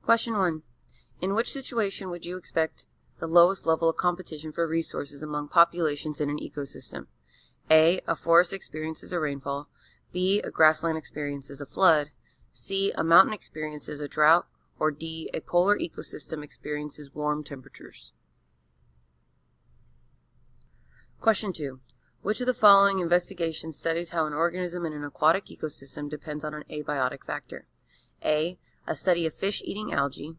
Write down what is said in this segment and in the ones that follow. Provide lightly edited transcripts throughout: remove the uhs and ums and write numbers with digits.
Question 1. In which situation would you expect the lowest level of competition for resources among populations in an ecosystem? A. A forest experiences a rainfall. B. A grassland experiences a flood. C. A mountain experiences a drought. Or D. A polar ecosystem experiences warm temperatures. Question 2. Which of the following investigations studies how an organism in an aquatic ecosystem depends on an abiotic factor? A. A study of fish eating algae.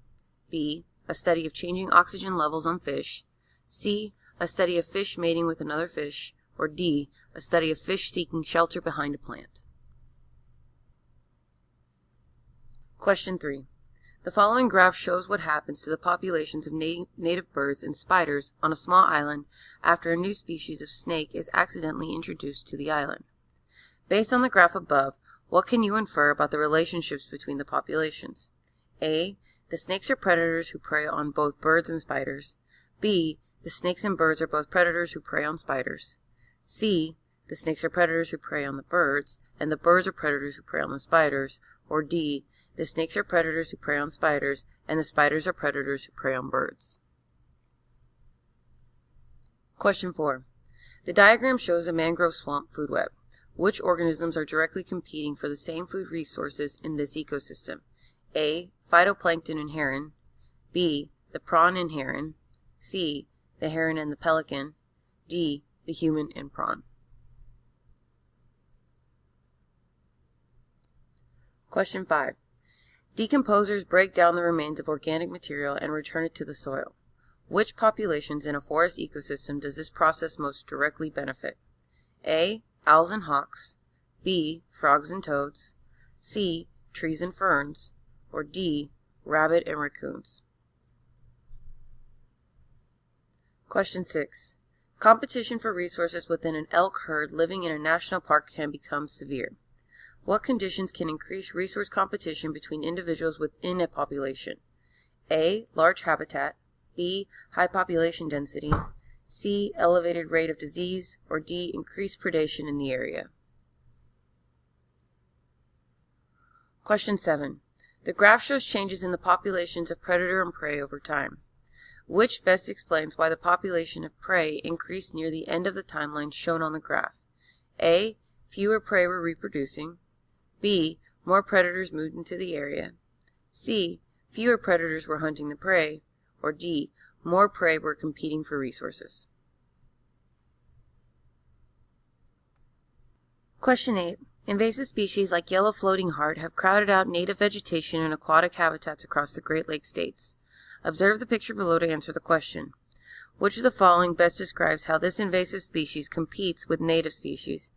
B. A study of changing oxygen levels on fish. C. A study of fish mating with another fish. Or D. A study of fish seeking shelter behind a plant. Question 3. The following graph shows what happens to the populations of native birds and spiders on a small island after a new species of snake is accidentally introduced to the island. Based on the graph above, what can you infer about the relationships between the populations? A. The snakes are predators who prey on both birds and spiders. B. The snakes and birds are both predators who prey on spiders. C. The snakes are predators who prey on the birds, and the birds are predators who prey on the spiders. Or D. The snakes are predators who prey on spiders, and the spiders are predators who prey on birds. Question 4. The diagram shows a mangrove swamp food web. Which organisms are directly competing for the same food resources in this ecosystem? A. Phytoplankton and heron. B. The prawn and heron. C. The heron and the pelican. D. The human and prawn. Question 5. Decomposers break down the remains of organic material and return it to the soil. Which populations in a forest ecosystem does this process most directly benefit? A. Owls and hawks. B. Frogs and toads. C. Trees and ferns. Or D. Rabbit and raccoons. Question 6. Competition for resources within an elk herd living in a national park can become severe. What conditions can increase resource competition between individuals within a population? A. Large habitat. B. High population density. C. Elevated rate of disease. Or D. Increased predation in the area. Question 7. The graph shows changes in the populations of predator and prey over time. Which best explains why the population of prey increased near the end of the timeline shown on the graph? A. Fewer prey were reproducing. B. More predators moved into the area. C. Fewer predators were hunting the prey. Or D. More prey were competing for resources. Question 8. Invasive species like yellow floating heart have crowded out native vegetation and aquatic habitats across the Great Lakes states. Observe the picture below to answer the question. Which of the following best describes how this invasive species competes with native species?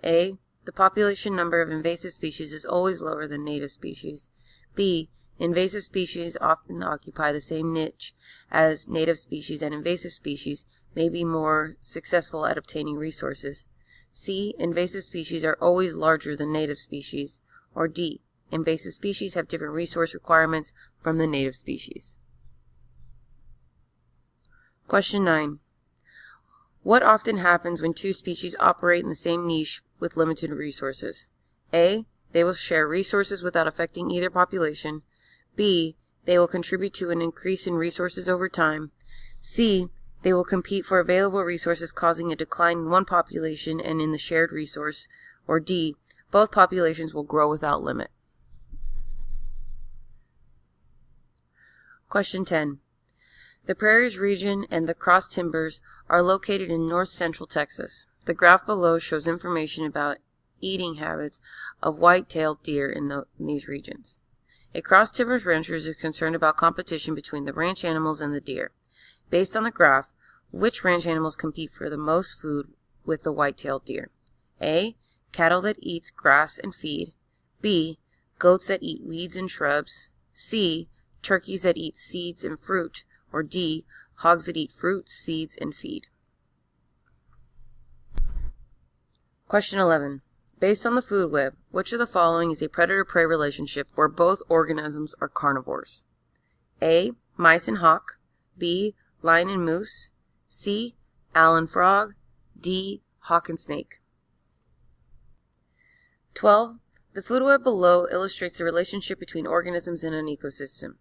A. The population number of invasive species is always lower than native species. B. Invasive species often occupy the same niche as native species, and invasive species may be more successful at obtaining resources. C. Invasive species are always larger than native species. Or D. Invasive species have different resource requirements from the native species. Question 9. What often happens when two species operate in the same niche with limited resources? A. They will share resources without affecting either population. B. They will contribute to an increase in resources over time. C. They will compete for available resources, causing a decline in one population and in the shared resource. Or D. Both populations will grow without limit. Question 10. The prairies region and the cross timbers are located in north-central Texas. The graph below shows information about eating habits of white-tailed deer in these regions. A cross timbers rancher is concerned about competition between the ranch animals and the deer. Based on the graph, which ranch animals compete for the most food with the white-tailed deer? A. Cattle that eats grass and feed. B. Goats that eat weeds and shrubs. C. Turkeys that eat seeds and fruit. Or D. Hogs that eat fruit, seeds, and feed. Question 11. Based on the food web, which of the following is a predator-prey relationship where both organisms are carnivores? A. Mice and hawk. B. Lion and moose. C. Owl and frog. D. Hawk and snake. 12. The food web below illustrates the relationship between organisms in an ecosystem.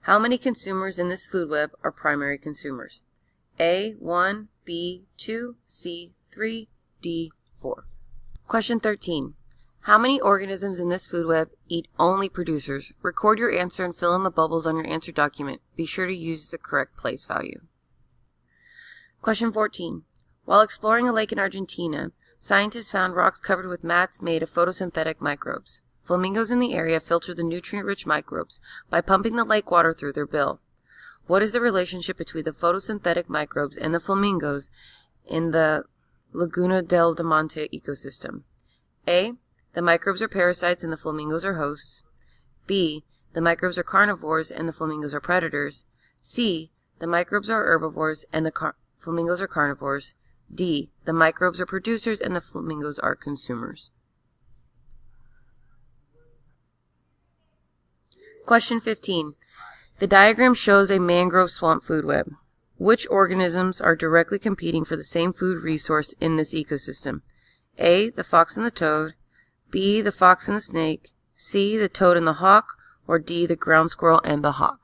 How many consumers in this food web are primary consumers? A, 1, B, 2, C, 3, D, 4. Question 13. How many organisms in this food web eat only producers? Record your answer and fill in the bubbles on your answer document. Be sure to use the correct place value. Question 14. While exploring a lake in Argentina, scientists found rocks covered with mats made of photosynthetic microbes. Flamingos in the area filter the nutrient-rich microbes by pumping the lake water through their bill. What is the relationship between the photosynthetic microbes and the flamingos in the Laguna del Diamante ecosystem? A. The microbes are parasites and the flamingos are hosts. B. The microbes are carnivores and the flamingos are predators. C. The microbes are herbivores and the flamingos are carnivores. D. The microbes are producers and the flamingos are consumers. Question 15. The diagram shows a mangrove swamp food web. Which organisms are directly competing for the same food resource in this ecosystem? A. The fox and the toad. B. The fox and the snake. C. The toad and the hawk. Or D. The ground squirrel and the hawk.